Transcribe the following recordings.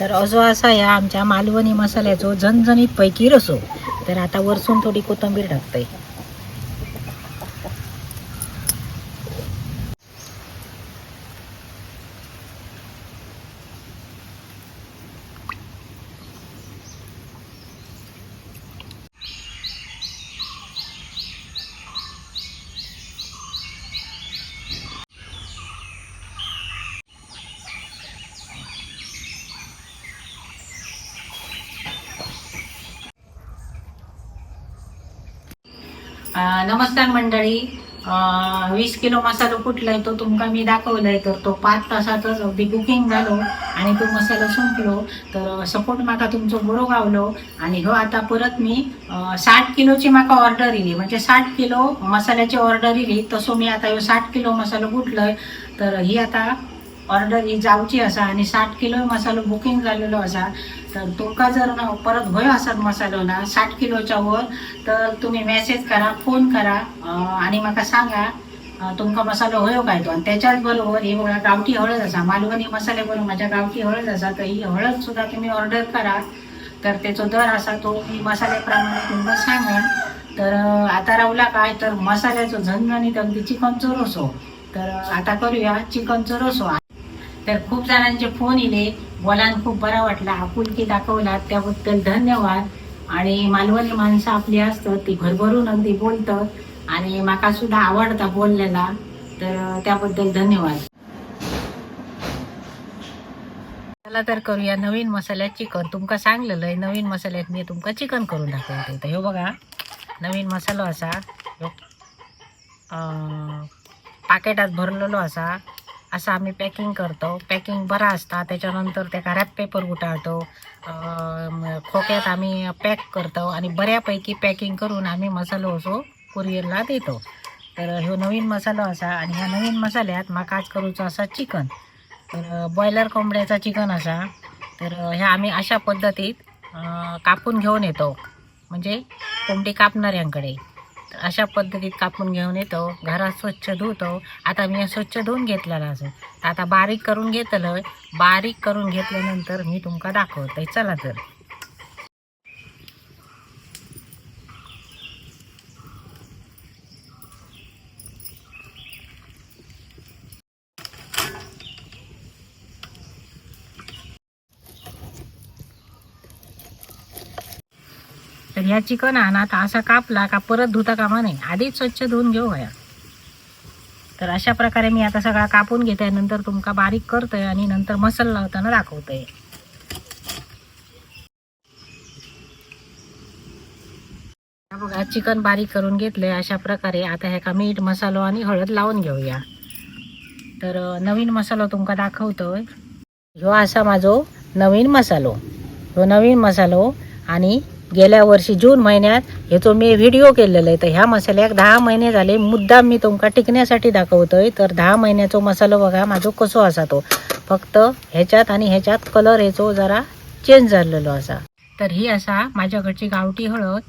तर असो असा ह्या आमच्या मालवणी मसाल्याचो झणझणीत पैकी रसो. तर आता वरसून थोडी कोथिंबीर टाकते. नमस्कार मंडळी. 20 किलो मसालो कुठलाय तो तुमका मी दाखवलाय. तर तो 5 तासातच अगदी कुकिंग झालो आणि तो मसाला संपलो. तर सपोर्ट माका तुमचो बरो गावलो. आणि हो आता परत मी 60 किलोची माका ऑर्डर इली, म्हणजे 60 किलो मसाल्याची ऑर्डर इली. तसो मी आता 60 किलो मसालो कुठलाय. तर ही आता ऑर्डर ही जावची असा आणि 60 किलो मसालो बुकिंग झालेलो असा. तर तुमका जर परत भंय असत मसालो ना 60 किलोच्या वर, तर तुम्ही मेसेज करा, फोन करा आणि म्हाका सांगा तुमका मसालो होयो काय तो. आणि त्याच्याच बरोबर ही बघा गावठी हळद असा, मालवणी मसाले बरोबर माझ्या गावठी हळद असा. तर ही हळद सुद्धा तुम्ही ऑर्डर करा. तर त्याचा दर असा तो मी मसाल्याप्रमाणे तुम्हाला सांगा. तर आता रावला काय तर मसाल्याचं झणझणीत अगदी चिकनचो रसो. तर आता करूया चिकनचो रसो. तर खूप जणांचे फोन इले, बोलान खूप बरा वाटला, आपुलकी दाखवला त्याबद्दल धन्यवाद. आणि मालवणी माणसं आपली असतात ती भरभरून अगदी बोलतात आणि माका सुद्धा आवडता बोललेला. तर त्याबद्दल धन्यवाद. चला तर करूया नवीन मसाल्यात चिकन. तुमका सांगलेलं आहे नवीन मसाल्यात मी तुमका चिकन करून दाखवते. तर हे बघा नवीन मसालो असा, पाकेटात भरलेलो असा. असं आम्ही पॅकिंग करतो. पॅकिंग बरा असता. त्याच्यानंतर त्या रॅप पेपर गुटाळतो, खोक्यात आम्ही पॅक करतो आणि बऱ्यापैकी पॅकिंग करून आम्ही मसालो असो कुरिअरला देतो. तर ह्यो नवीन मसालो असा. आणि ह्या नवीन मसाल्यात म्हाका आज करूचो असा चिकन. तर बॉयलर कोंबड्याचा चिकन असा. तर ह्या आम्ही अशा पद्धतीत कापून घेऊन येतो, म्हणजे कोंबडी कापणाऱ्यांकडे. तर अशा पद्धतीत कापून घेऊन येतो, घरात स्वच्छ धुतो. आता मी स्वच्छ धुवून घेतलेला असं. तर आता बारीक करून घेतलं. बारीक करून घेतल्यानंतर मी तुमका दाखवते. चला तर. तर ह्या चिकन आणा आता असा कापला का परत धुता कामा नाही, आधीच स्वच्छ धुवून घेऊ या. तर अशा प्रकारे मी आता सगळा कापून घेते, नंतर तुमका बारीक करतोय आणि नंतर मसाला लावताना दाखवतोय. बघा चिकन बारीक करून घेतलंय अशा प्रकारे. आता ह्याका मीठ मसालो आणि हळद लावून घेऊया. तर नवीन मसालो तुमका दाखवतोय. ह्यो असा माझो नवीन मसालो. ह्यो नवीन मसालो. आणि गेल्या वर्षी जून महिन्यात ह्याचो मी व्हिडिओ केलेला आहे. तर ह्या मसाल्याक 10 महिने झाले. मुद्दाम मी तुमका टिकण्यासाठी दाखवतोय. तर 10 महिन्याचो मसालो बघा माझो कसो असा तो. फक्त ह्याच्यात आणि ह्याच्यात कलर ह्याचो जरा चेंज झालेलो असा. तर ही असा माझ्याकडची गावठी हळद.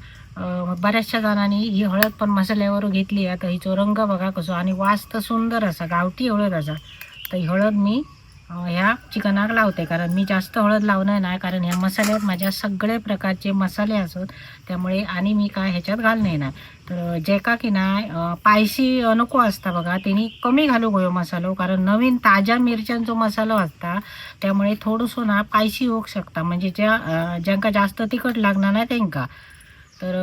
बऱ्याचशा जणांनी ही हळद पण मसाल्यावर घेतली आहे. तर हिचो रंग बघा कसो आणि वास तर सुंदर असा, गावठी हळद असा. तर ही हळद मी ह्या चिकनाक लावते, कारण मी जास्त हळद लावणार नाही, कारण ह्या मसाल्यात माझ्या सगळे प्रकारचे मसाले असत त्यामुळे. आणि मी काय ह्याच्यात घालणे नाही. तर जे का की नाही पायसी नको असता बघा, त्यांनी कमी घालू गयो मसालो, कारण नवीन ताज्या मिरच्यांचो मसालो असता त्यामुळे थोडंसं ना पायसी होऊ शकता, म्हणजे ज्यांका जास्त तिखट लागणार नाही त्यांका. तर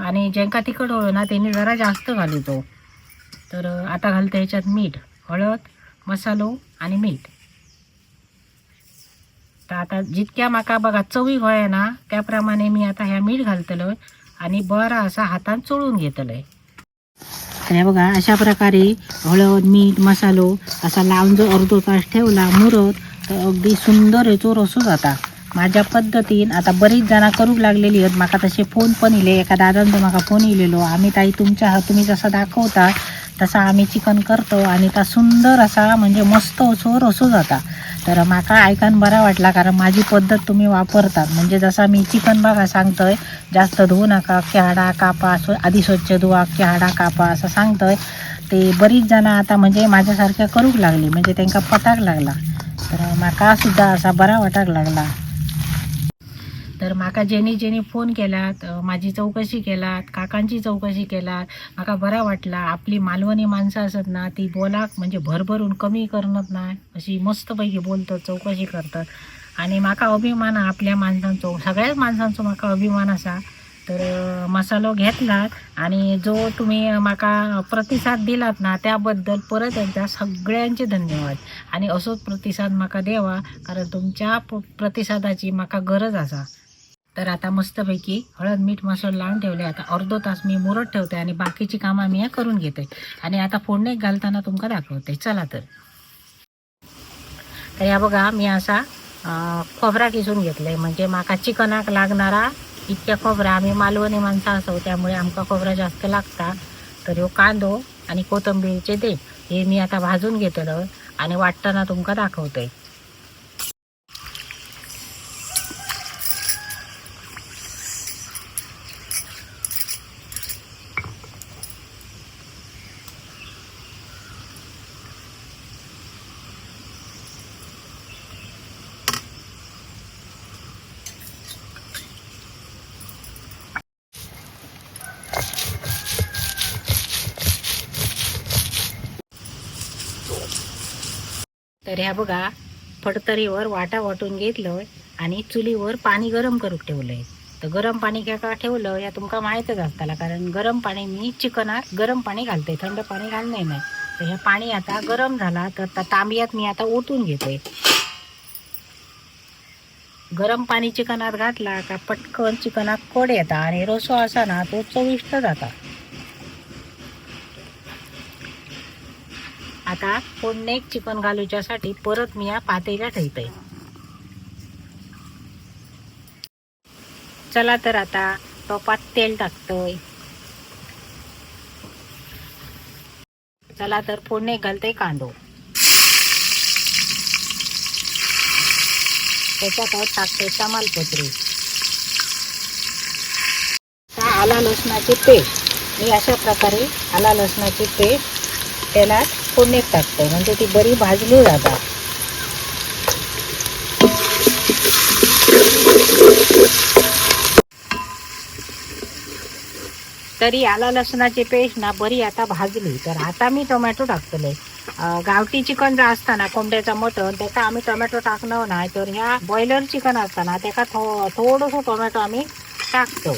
आणि ज्यांका तिखट होतो ना त्यांनी जरा जास्त घालतो. तर आता घालते ह्याच्यात मीठ, हळद, मसालो आणि मीठ. तर आता जितक्या माका बघा चवी होय ना त्याप्रमाणे मी आता ह्या मीठ घालतलोय आणि बरा असा हातान चोळून घेतलोय. तर बघा अशा प्रकारे हळद, मीठ, मसालो असा लावून जो अर्धो तास ठेवला मुरत, तर अगदी सुंदर ह्याचो रसो जाता माझ्या पद्धतीन. आता बरीच जणं करूक लागलेली आहेत. माका तसे फोन पण इले. एका दादांचो माका फोन इलेलो, आम्ही ताई तुम्ही जसा दाखवता तसा आम्ही चिकन करतो आणि त्या सुंदर असा म्हणजे मस्त असो रसो जाता. तर माका ऐकान बरा वाटला, कारण माझी पद्धत तुम्ही वापरतात. म्हणजे जसा मी चिकन बघा सांगतोय, जास्त धुवू नका, अख्ख्या हाडा कापा, आधी स्वच्छ धुवा, अख्ख्या हाडा कापा असं सांगतोय. ते बरीच जणं आता म्हणजे माझ्यासारख्या करूक लागली, म्हणजे त्यांना पटाक लागला. तर माका सुद्धा असा बरा वाटाक लागला. तर माका जेनी फोन केलात, माझी चौकशी केलात, काकांची चौकशी केलात, माका बरा वाटला. आपली मालवणी माणसं असत ना ती बोलाक म्हणजे भरभरून कमी करत नाही, अशी मस्तपैकी बोलतात, चौकशी करतात. आणि माका अभिमान हा आपल्या माणसांचो, सगळ्याच माणसांचो माका अभिमान असा. तर मसालो घेतलात आणि जो तुम्ही माका प्रतिसाद दिलात ना त्याबद्दल परत एकदा सगळ्यांचे धन्यवाद. आणि असोच प्रतिसाद माका द्यावा, कारण तुमच्या प्रतिसादाची माका गरज असा. तर आता मस्तपैकी हळद मीठ मसाला लावून ठेवले. आता अर्धो तास मी मुरत ठेवते आणि बाकीची कामं मी करून घेते. आणि आता फोडणीत घालताना तुमका दाखवते. चला तर या बघा, मी असा खोबरा किसून घेतलाय, म्हणजे माका चिकनाक लागणारा इतक्या खोबरा. आम्ही मालवणी माणसं असो त्यामुळे आमका खोबरा जास्त लागता. तर ह्यो कांदो आणि कोथिंबीरचे दे हे मी आता भाजून घेतलं आणि वाटताना तुमका दाखवते. तर ह्या बघा, फडतरीवर वाटा वाटून घेतलं आणि चुलीवर पाणी गरम करून ठेवलंय. तर गरम पाणी का ठेवलं या तुमका माहीतच असताला, कारण गरम पाणी मी चिकनात गरम पाणी घालते, थंड पाणी घालणे नाही. तर हे पाणी आता गरम झाला तर तांब्यात मी आता ओतून घेते. गरम पाणी चिकनात घातला का पटकन चिकनात कोड येता आणि रसो असा ना तो चविष्ट जाता. आता फोडणीत चिकन घालूच्यासाठी परत मी या पातेल्या ठेवते. चला तर आता टोपात तेल टाकतोय. चला तर फोडणीत घालते कांदो. त्याच्यात टाकते तमालपत्री, आला लसणाची पेस्ट. मी अशा प्रकारे आला लसणाची पेस्ट त्याला फोडणीत टाकते, म्हणजे ती बरी भाजली जातात. तरी आला लसणाची पेस्ट ना बरी आता भाजली. तर आता मी टोमॅटो टाकतले. गावठी चिकन जे असताना कोंबड्याचा मटण त्याचा आम्ही टोमॅटो टाकणार नाही, तर ह्या बॉयलर चिकन असताना त्याचा थोडंसं टोमॅटो आम्ही टाकतो.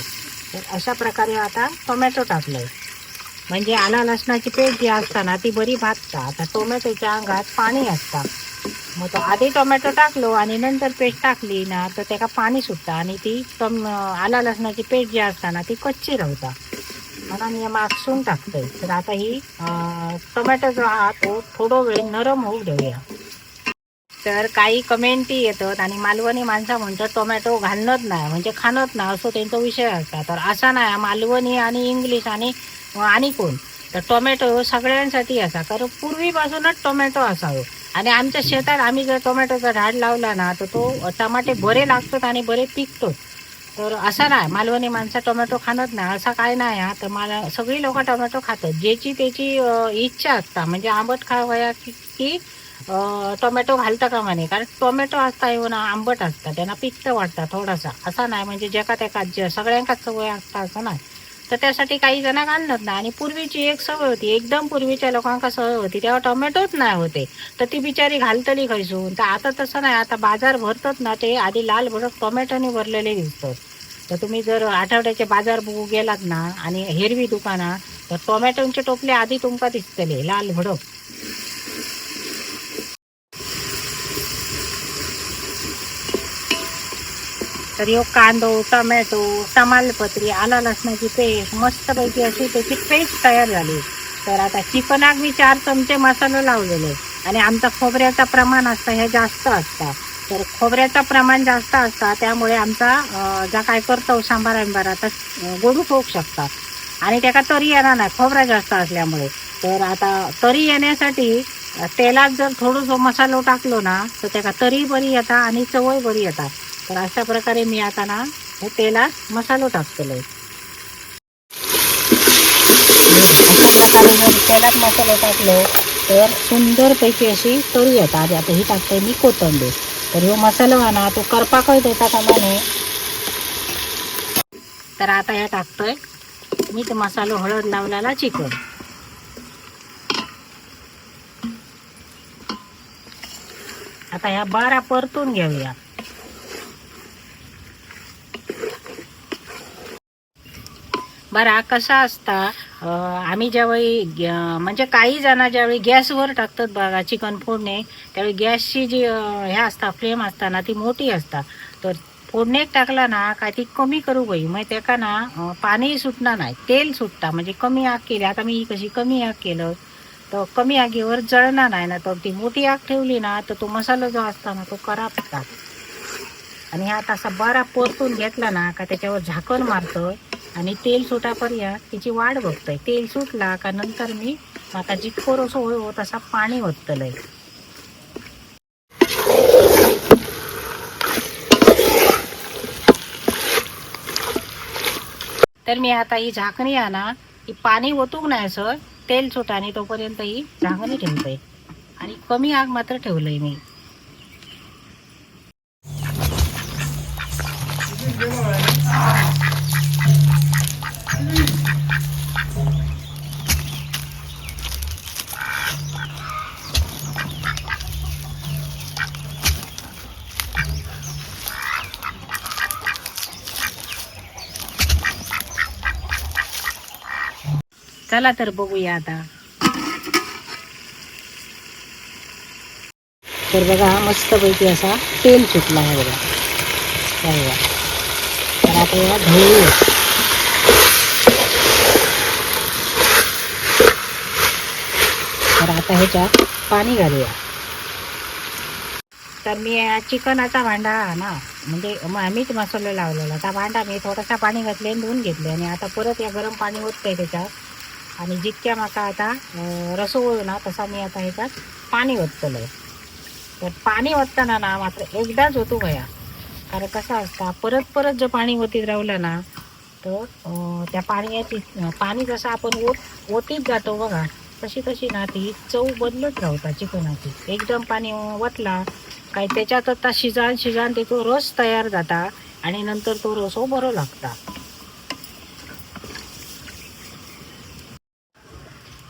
तर अशा प्रकारे आता टोमॅटो टाकलंय, म्हणजे आला लसणाची पेस्ट जी असताना ती बरी भाजता. आता टोमॅटोच्या अंगात पाणी असतं, मग तो आधी टोमॅटो टाकलो आणि नंतर पेस्ट टाकली ना तर त्याला पाणी सुटतं आणि ती आला लसणाची पेस्ट जी असताना ती कच्ची राहता, म्हणून मी मागसून टाकतोय. तर आता ही टोमॅटो जो हा तो थोडा वेळ नरम होऊ देऊया. तर काही कमेंटी येतात आणि मालवणी माणसं म्हणतात टोमॅटो घालणत नाही म्हणजे खाणत नाही, असं त्यांचा विषय असता. तर असा नाही, मालवणी आणि इंग्लिश आणि कोण, तर टोमॅटो सगळ्यांसाठी असा, कारण पूर्वीपासूनच टोमॅटो असावं. आणि आमच्या शेतात आम्ही जर टोमॅटोचा झाड लावला ना तर तो टमाटे बरे लागतात आणि बरे पिकतात. तर असा नाही मालवणी माणसं टोमॅटो खाणत नाही असा काय नाही हा. तर मला सगळी लोक टोमॅटो खातात, ज्याची त्याची इच्छा असता, म्हणजे आंबट खावया की टोमॅटो घालता का म्हणे, कारण टोमॅटो असता येऊ ना आंबट असता, त्यांना पित्त वाटतं थोडासा. असा नाही म्हणजे ज्याका त्याका सगळ्यांकाच सवय असता असं नाही. तर त्यासाठी काही जण घालत नाही. आणि पूर्वीची एक सवय होती, एकदम पूर्वीच्या लोकांका सवय होती तेव्हा टोमॅटोच नाही होते, तर ती बिचारी घालतली खैसून. तर आता तसं नाही, आता बाजार भरतात ना ते आधी लाल भडक टोमॅटोने भरलेले दिसतात. तर तुम्ही जर आठवड्याचे बाजार बघू गेलात ना आणि हिरवी दुकाना, तर टोमॅटोचे टोपले आधी तुमका दिसतले लाल भडक. तर ह्यो कांदो, टोमॅटो, तमालपत्री, आला लसणाची पेस्ट मस्तपैकी अशी त्याची पेस्ट तयार झाली. तर आता चिकनाक मी 4 चमचे मसाला लावलेले आणि आमचा खोबऱ्याचा प्रमाण असतं हे जास्त असतं. तर खोबऱ्याचं प्रमाण जास्त असतं त्यामुळे आमचा ज्या काय करतो सांबार तर गोडूक होऊ शकतात आणि त्याला तरी येणार नाही खोबरा जास्त असल्यामुळे. तर आता तरी येण्यासाठी तेलात जर थोडंसं मसालो टाकलो ना तर त्याला तरी बरी येतात आणि चवय बरी येतात. तर अशा प्रकारे मी आता ना हे तेलात मसालो टाकतोय. अशा प्रकारे जर तेलात मसालो टाकलो तर सुंदरपैकी अशी तरी येतात. आता ही टाकते मी कोथिंबीर. तर ह्यो मसालो आहे ना तो करपाकय देता कामाने तर आता ह्या टाकतोय मीठ मसालो हळद लावलेला चिकन. आता ह्या बारा परतून घेऊया. बरा कसा असता आम्ही ज्यावेळी म्हणजे काही जण ज्यावेळी गॅसवर टाकतात बघा चिकन फोडणे, त्यावेळी गॅसची जी ह्या असता फ्लेम असता ना ती मोठी असता. तर फोडणेक टाकला ना काय ती कमी करू गई मग त्याका ना पाणी सुटणार नाही, तेल सुटता. म्हणजे कमी आग केली, आता मी कशी कमी आग केलं तर कमी आगीवर जळणार नाही ना. तर ती मोठी आग ठेवली ना तर तो मसाला जो असता ना तो करापता. आणि ह्यात असा बरा परतून घेतला ना का त्याच्यावर झाकण मारतोय आणि तेल सुटापर्यंत तिची वाट बघतोय. तेल सुटला का नंतर मी आता जितको रसो होय तसा पाणी ओतलंय. तर मी आता ही झाकणी आहे ना ही पाणी ओतूक नाही सर, तेल सुटाने तोपर्यंत ही झाकणी ठेवतोय आणि कमी आग मात्र ठेवलंय मी. चला तर बघूया आता. तर बघा हा मस्तपैकी असा तेल सुटला आहे बघा. तर आता याला ढवळूया. तर आता ह्याच्यात पाणी घालूया. तर मी चिकनाचा भांडा ना म्हणजे मीठ मसाला लावलेला त्या भांडा मी थोडासा पाणी घातले आणि धुवून घेतले आणि आता परत या गरम पाणी ओतते त्याच्यात. आणि जितक्या माका आता रसो होईल ना तसा मी आता ह्याच्यात पाणी ओतलंय. तर पाणी ओतताना ना मात्र एकदाच ओतू गया, कारण कसं असतं परत परत जर पाणी ओतीत राहिलं ना तर त्या पाणी जसं आपण ओतीत जातो बघा तशी तशी ना ती चव बदलत राहता चिकनाची. एकदम पाणी ओतला काय त्याच्यात आता शिजान तो रस तयार जाता आणि नंतर तो रसो बरो लागता.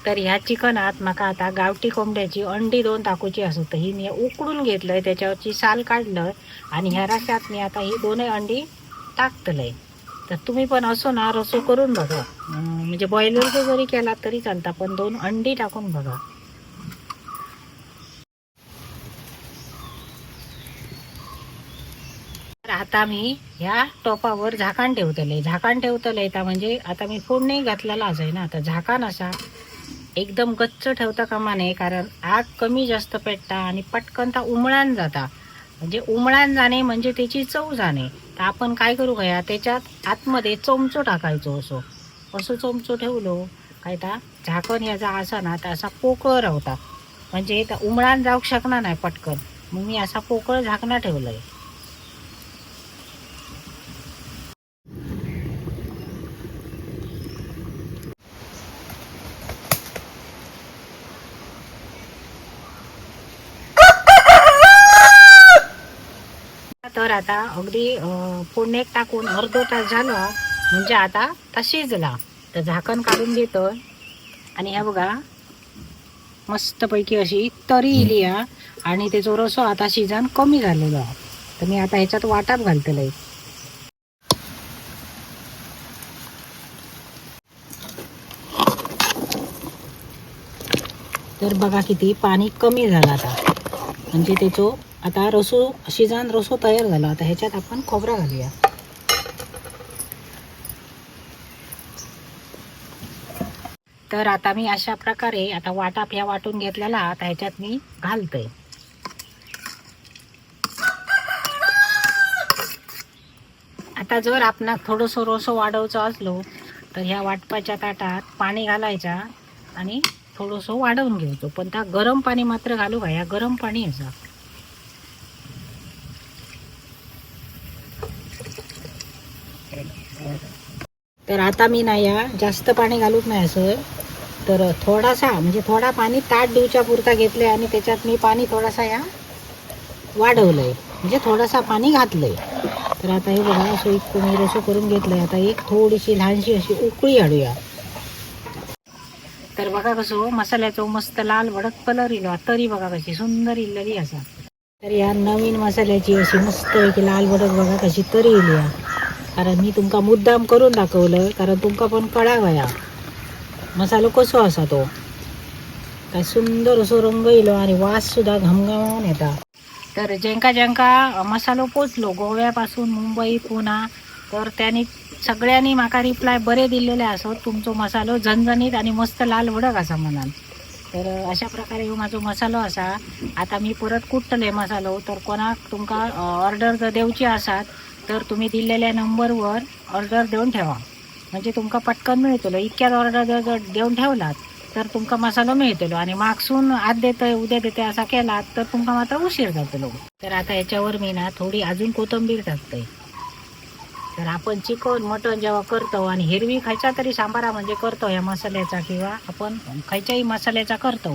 तर ह्या चिकनात माका आता गावठी कोंबड्याची अंडी 2 टाकूची असत. ही मी उकडून घेतलंय, त्याच्यावरची साल काढलं आणि ह्या रस्यात मी आता ही 2 अंडी टाकतलंय. तर तुम्ही पण असो ना रसो करून बघा, म्हणजे बॉयलरचं जरी केला तरी चालता, पण 2 अंडी टाकून बघा. तर आता मी ह्या टोपावर झाकण ठेवतलंय तर म्हणजे आता मी फोडणी घातलेला आहे ना. आता झाकण असा एकदम गच्च ठेवता कामा नये, कारण आग कमी जास्त पेटता आणि पटकन ता उमळान जाता. म्हणजे उमळान जाणे म्हणजे त्याची चव जाणे. तर आपण काय करू गया त्याच्यात आतमध्ये चमचो टाकायचो. असो चमचो ठेवलो काय ता झाकण याचा असा ना तर असा पोकळ राहता, म्हणजे त्या उमळान जाऊ शकणार नाही पटकन. मग मी असा पोकळ झाकणा ठेवलंय. तर आता अगदी फोडणीत टाकून अर्धा तास झालं म्हणजे आता ता शिजला. तर झाकण काढून घेतो आणि ह्या बघा मस्तपैकी अशी तरी इली आणि त्याचा रसो आता शिजन कमी झालेलो आहे. तर मी आता ह्याच्यात वाटाप घालतलंय. तर बघा किती पाणी कमी झालं आता, म्हणजे त्याचो आता रसो तयार झाला. आता ह्याच्यात आपण खोबरा घालूया. तर आता मी अशा प्रकारे आता वाटाप ह्या वाटून घेतलेला आता ह्याच्यात मी घालतोय. आता जर आपणाक थोडंसं रसो वाढवचं असलो तर ह्या वाटपाच्या ताटात पाणी घालायचा आणि थोडंसं वाढवून घ्यायचो. पण त्या गरम पाणी मात्र घालू का, या गरम पाणी असा. तर आता मी ना या जास्त पाणी घालूच नाही असं, तर थोडासा म्हणजे थोडा पाणी ताट देऊच्या पुरता घेतलंय आणि त्याच्यात मी पाणी थोडासा या वाढवलंय, म्हणजे थोडासा पाणी घातलंय. तर आता हे बघा असं इतकं मी रसो करून घेतलंय. आता एक थोडीशी लहानशी अशी उकळी आणूया. तर बघा कसं मसाल्याचं मस्त लाल भडक कलर इलो तरी बघा कशी सुंदर इल्लली असा. तर या नवीन मसाल्याची अशी मस्त एक लाल भडक बघा कशी तरी इली. कारण मी तुमका मुद्दाम करून दाखवलं कारण तुमका पण कळावया मसालो कसो असा तो. काय सुंदर असो रंग इलो आणि वास सुद्धा घमघमावून येता. तर ज्यांका मसालो पोचलो गोव्यापासून मुंबई पुणा तर त्यांनी सगळ्यांनी माका रिप्लाय बरे दिलेले असो तुमचो मसालो झणझणीत आणि मस्त लाल भडक असा म्हणाल. तर अशा प्रकारे हो माझो मसालो असा. आता मी परत कुठले मसालो तर कोणाक तुमका ऑर्डर जर देवची आसात तर तुम्ही दिलेल्या नंबरवर ऑर्डर देऊन ठेवा म्हणजे तुमका पटकन मिळतलो. इतक्यात ऑर्डर जर देऊन ठेवलात तर तुमका मसालो मिळतलो आणि मागसून आज देतोय उद्या देतोय असा केलात तर तुमका मात्र उशीर जातलो. तर आता याच्यावर मी ना थोडी अजून कोथिंबीर टाकतोय. तर आपण चिकन मटन जेव्हा करतो आणि हिरवी खायचा तरी सांबारा म्हणजे करतो या मसाल्याचा किंवा आपण खायच्याही मसाल्याचा करतो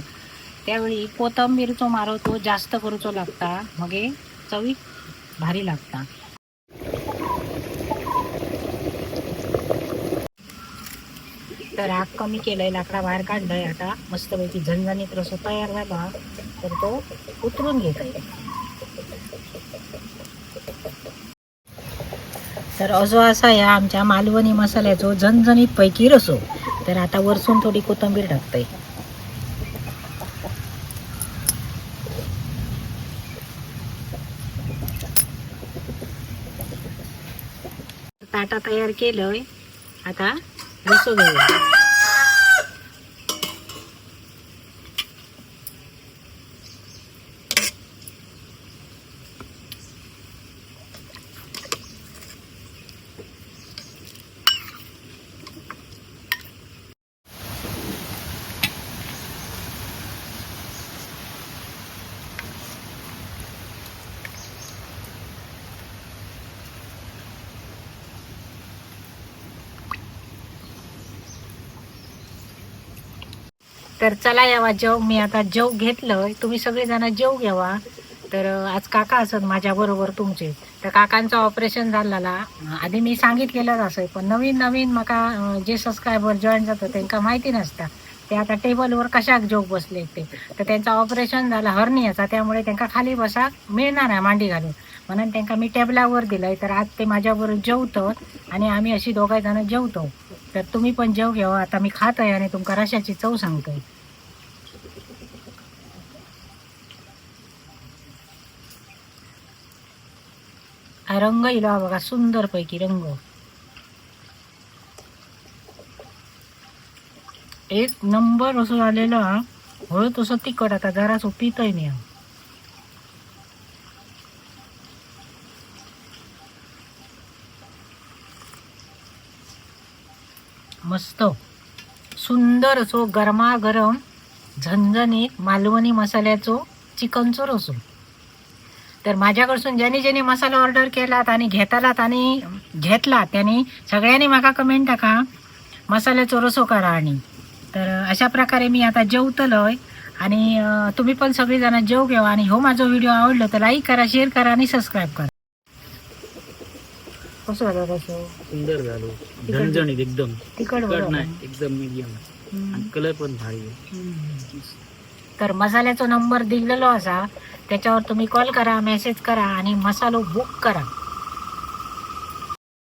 त्यावेळी कोथिंबीरचो मारो तो जास्त करूचो लागता मग चवी भारी लागता. तर आग कमी केलंय लाकडा बाहेर काढलंय. आता मस्तपैकी झणझणीत रसो तयार झाला तर तो उतरून घेत आहे. तर असो असा या आमच्या मालवणी मसाल्याचो झणझणीत पैकी रसो. तर आता वरसून थोडी कोथिंबीर टाकतोय. ताटा तयार केलंय. आता रसो घेऊया. तर चला यावा जेव. मी आता जेव घेतलं. तुम्ही सगळेजण जेव घ्यावा. तर आज काका असत माझ्याबरोबर तुमचे. तर काकांचं ऑपरेशन झालेला आधी मी सांगितलेलंच असं पण नवीन नवीन माका जे सबस्क्रायबर जॉईन जातं त्यांना माहिती नसतं ते आता टेबलवर कशाक जेव बसले ते. तर त्यांचं ऑपरेशन झालं हर्नियाचा त्यामुळे त्यांना खाली बसा मिळणार आहे मांडी घालून म्हणून त्यांना मी टेबलावर दिलंय. तर आज ते माझ्याबरोबर जेवतो आणि आम्ही अशी दोघं जेवतो. तर तुम्ही पण जेव घ्यावा. आता मी खात आहे आणि तुमका रशाची चव सांगतोय. हा रंग इला बघा सुंदर पैकी रंग एक नंबर असं झालेलं. हळू तसं तिखट आता जरा पितय नाही. मस्त सुंदर असो गरमागरम झणझणीत मालवणी मसाल्याचो चिकनचो रसो. तर माझ्याकडसून ज्यांनी ज्यांनी मसाला ऑर्डर केलात आणि घेतालात आणि घेतला त्यांनी सगळ्यांनी माका कमेंट टाका मसाल्याचो रसो करा. आणि तर अशा प्रकारे मी आता जेवतलोय आणि तुम्ही पण सगळेजण जेव घ्या. आणि हो माझा व्हिडिओ आवडला तर लाईक करा शेअर करा आणि सबस्क्राईब करा. कसं झालं रसो? सुंदर झालो झणझणीत एकदम. तिखट नाही एकदम मीडियम आणि कलर पण भारी आहे. तर मसाल्याचा नंबर दिलेलो असा त्याच्यावर तुम्ही कॉल करा मेसेज करा आणि मसालो बुक करा.